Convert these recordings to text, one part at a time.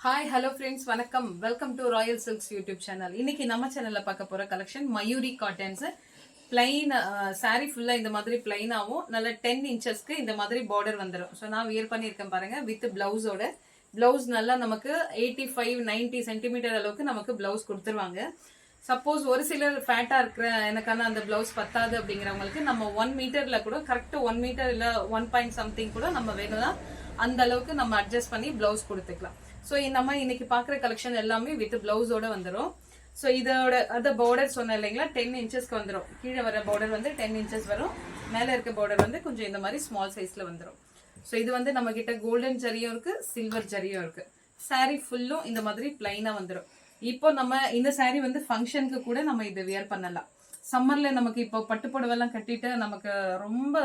Hi hello friends வணக்கம். Welcome to Royal silks YouTube channel. இன்னைக்கு நம்ம சேனல்ல பார்க்க போற collection Mayuri cottons. Plain sorry ஃபுல்லா இந்த மாதிரி பிளைனாவும் நல்ல 10 இன்ச்சஸ்க்கு இந்த மாதிரி பார்டர் வந்துடும். ஸோ நான் வியர் பண்ணியிருக்கேன் பாருங்க, வித் பிளவுஸோட. பிளவுஸ் நல்லா நமக்கு 85-90 சென்டிமீட்டர் அளவுக்கு நமக்கு பிளவுஸ் கொடுத்துருவாங்க. சப்போஸ் ஒரு சிலர் ஃபேட்டா இருக்கிற எனக்கான அந்த பிளவுஸ் பத்தாது அப்படிங்கிறவங்களுக்கு நம்ம 1 மீட்டர்ல கூட கரெக்ட் 1 மீட்டர் இல்ல 1 பாயிண்ட் சம்திங் கூட நம்ம வேணும்னா அந்த அளவுக்கு நம்ம அட்ஜஸ்ட் பண்ணி பிளவுஸ் கொடுத்துக்கலாம். ஸோ நம்ம இன்னைக்கு பாக்குற கலெக்ஷன் எல்லாமே வித் பிளவுஸோட வந்துடும். ஸோ இதோட அந்த பார்டர் சொன்ன இல்லைங்களா, 10 இன்ச்சஸ்க்கு வந்துடும். கீழே வர பார்டர் வந்து 10 இன்ச்சஸ் வரும். மேலே இருக்க பார்டர் வந்து கொஞ்சம் இந்த மாதிரி ஸ்மால் சைஸ்ல வந்துடும். ஸோ இது வந்து நம்ம கிட்ட கோல்டன் ஜரியும் இருக்கு, சில்வர் ஜரியும் இருக்கு. சாரி ஃபுல்லும் இந்த மாதிரி பிளைனா வந்துடும். இப்போ நம்ம இந்த சாரி வந்து ஃபங்க்ஷனுக்கு கூட நம்ம இதை வியர் பண்ணலாம். சம்மர்ல நமக்கு இப்போ பட்டுப்புடவெல்லாம் கட்டிட்டு நமக்கு ரொம்ப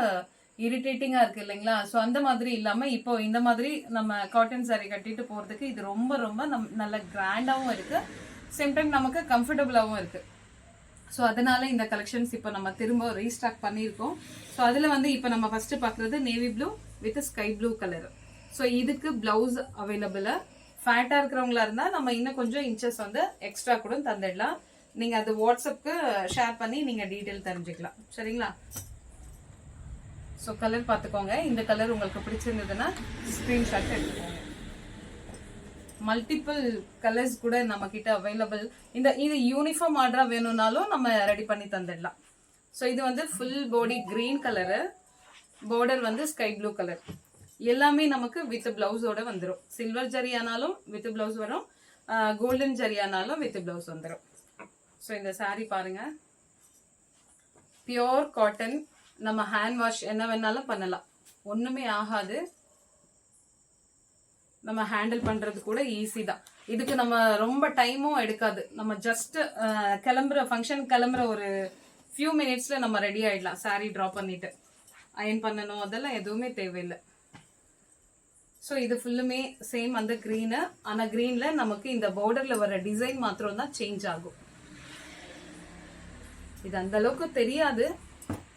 இரிட்டேட்டிங்கா இருக்கு இல்லைங்களா. ஸோ அந்த மாதிரி இல்லாம இப்போ இந்த மாதிரி நம்ம காட்டன் சாரி கட்டிட்டு போறதுக்கு இது ரொம்ப ரொம்ப நல்ல கிராண்டாவும் இருக்கு, சேம் டைம் நமக்கு கம்ஃபர்டபுளாகவும் இருக்கு. ஸோ அதனால இந்த கலெக்ஷன்ஸ் இப்போ நம்ம திரும்ப ரீஸ்டாக் பண்ணியிருக்கோம். ஸோ அதுல வந்து இப்போ நம்ம ஃபர்ஸ்ட் பாக்குறது navy blue with sky blue colour. So இதுக்கு பிளவுஸ் அவைலபிள். ஃபேட்டா இருக்கிறவங்களா இருந்தா நம்ம இன்னும் கொஞ்சம் இன்ச்சஸ் வந்து எக்ஸ்ட்ரா கூட தந்துடலாம். நீங்க அது வாட்ஸ்அப்க்கு ஷேர் பண்ணி நீங்க டீட்டெயில் தெரிஞ்சுக்கலாம், சரிங்களா. ஸோ கலர் பார்த்துக்கோங்க. இந்த கலர் உங்களுக்கு பிடிச்சிருந்ததுன்னா ஸ்கிரீன்ஷாட் எடுத்துக்கோங்க. மல்டிபிள் கலர்ஸ் கூட நம்ம கிட்ட அவைலபிள். இது யூனிஃபார்ம் ஆர்டரா வேணும்னாலும் நம்ம ரெடி பண்ணி தந்துடலாம். ஸோ இது வந்து full body green colour, border வந்து ஸ்கை ப்ளூ கலர். எல்லாமே நமக்கு வித் பிளவுஸோட வந்துடும். சில்வர் ஜரி ஆனாலும் வித் பிளவுஸ் வரும், கோல்டன் ஜரி ஆனாலும் வித் பிளவுஸ் வந்துடும். ஸோ இந்த சாரி பாருங்க, பியோர் காட்டன். நம்ம ஹேண்ட் வாஷ் என்ன வேணாலும் பண்ணலாம், ஒண்ணுமே ஆகாது. நம்ம ஹேண்டில் பண்றது கூட ஈஸி தான். இதுக்கு நம்ம ரொம்ப டைமும் எடுக்காது. நம்ம ஜஸ்ட் கிளம்புற ஃபங்க்ஷன் கிளம்புற ஒரு ஃபியூ மினிட்ஸ்ல நம்ம ரெடி ஆயிடலாம். சாரி ட்ராப் பண்ணிட்டு அயன் பண்ணணும் அதெல்லாம் எதுவுமே தேவையில்லை. ஸோ இது ஃபுல்லுமே சேம் அந்த கிரீனு. ஆனா கிரீன்ல நமக்கு இந்த பார்டர்ல வர டிசைன் மாத்திரம் தான் சேஞ்ச் ஆகும். இது அந்த அளவுக்கு தெரியாது.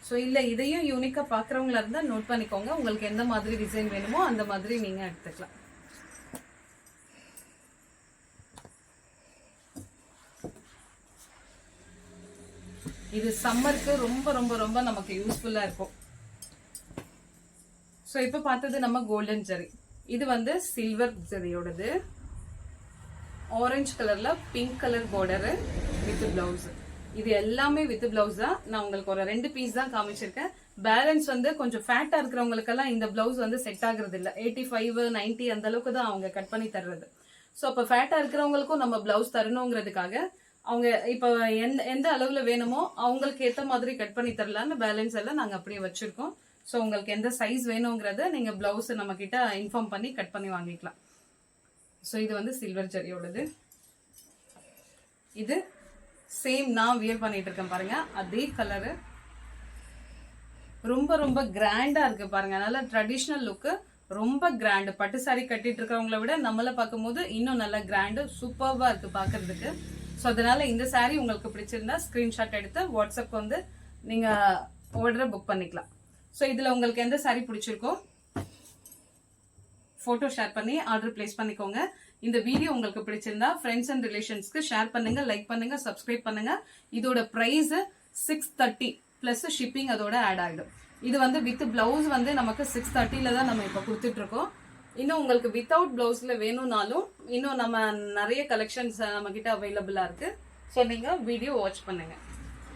ஸோ இல்லை, இதையும் யூனிக்காக பார்க்குறவங்களா இருந்தால் நோட் பண்ணிக்கோங்க. உங்களுக்கு எந்த மாதிரி டிசைன் வேணுமோ அந்த மாதிரி நீங்கள் எடுத்துக்கலாம். இது சம்மருக்கு ரொம்ப ரொம்ப ரொம்ப நமக்கு யூஸ்ஃபுல்லாக இருக்கும். ஸோ இப்போ பார்த்தது நம்ம கோல்டன் ஜரி. இது வந்து சில்வர் ஜரியோடது. ஆரஞ்சு கலர்ல pink colour border with blouse. இது எல்லாமே வித் பிளவுஸ் தான். நான் உங்களுக்கு ஒரு 2 பீஸ் தான் காமிச்சிருக்கேன். பேலன்ஸ் வந்து கொஞ்சம் ஃபேட்டா இருக்கிறவங்களுக்கெல்லாம் இந்த பிளவுஸ் வந்து செட் ஆகுறது இல்லை. 85-90 அந்த அளவுக்கு தான் அவங்க கட் பண்ணி தர்றது. ஸோ அப்போ ஃபேட்டா இருக்கிறவங்களுக்கும் நம்ம பிளவுஸ் தரணுங்கிறதுக்காக அவங்க இப்போ எந்த அளவுல வேணுமோ அவங்களுக்கு ஏற்ற மாதிரி கட் பண்ணி தரலான்னு பேலன்ஸ் எல்லாம் நாங்கள் அப்படியே வச்சிருக்கோம். ஸோ உங்களுக்கு எந்த சைஸ் வேணுங்கிறத நீங்க பிளவுஸ் நம்ம கிட்ட இன்ஃபார்ம் பண்ணி கட் பண்ணி வாங்கிக்கலாம். ஸோ இது வந்து சில்வர் ஜரியோடது. இது சேம் நான் வியர் பண்ணிட்டு இருக்கேன் பாருங்க, அதே கலரு. ரொம்ப ரொம்ப கிராண்டா இருக்கு பாருங்க, நல்ல ட்ரெடிஷ்னல் லுக்கு, ரொம்ப கிராண்ட். பட்டு சாரி கட்டிட்டு இருக்கிறவங்கள விட நம்மள பார்க்கும்போது இன்னும் நல்ல கிராண்டு சூப்பர்வா இருக்கு பாக்குறதுக்கு. ஸோ அதனால இந்த சாரி உங்களுக்கு பிடிச்சிருந்தா ஸ்கிரீன்ஷாட் எடுத்து வாட்ஸ்அப் வந்து நீங்க ஆர்டரை புக் பண்ணிக்கலாம். ஸோ இதுல உங்களுக்கு எந்த சாரி பிடிச்சிருக்கோ போட்டோ ஷேர் பண்ணி ஆர்டர் பிளேஸ் பண்ணிக்கோங்க. இந்த வீடியோ உங்களுக்கு பிடிச்சிருந்தா ஃப்ரெண்ட்ஸ் அண்ட் ரிலேஷன்ஸ்க்கு ஷேர் பண்ணுங்க, லைக் பண்ணுங்க, சப்ஸ்கிரைப் பண்ணுங்க. இதோட பிரைஸ் 630 பிளஸ் ஷிப்பிங் அதோட ஆட் ஆயிடும். இது வந்து வித் பிளவுஸ் வந்து நமக்கு 630ல தான் நம்ம இப்போ கொடுத்துட்டு இருக்கோம். இன்னும் உங்களுக்கு வித்தவுட் பிளவுஸ்ல வேணும்னாலும் இன்னும் நம்ம நிறைய கலெக்ஷன்ஸ் நம்ம கிட்ட அவைலபிளா இருக்கு. ஸோ நீங்க வீடியோ வாட்ச் பண்ணுங்க.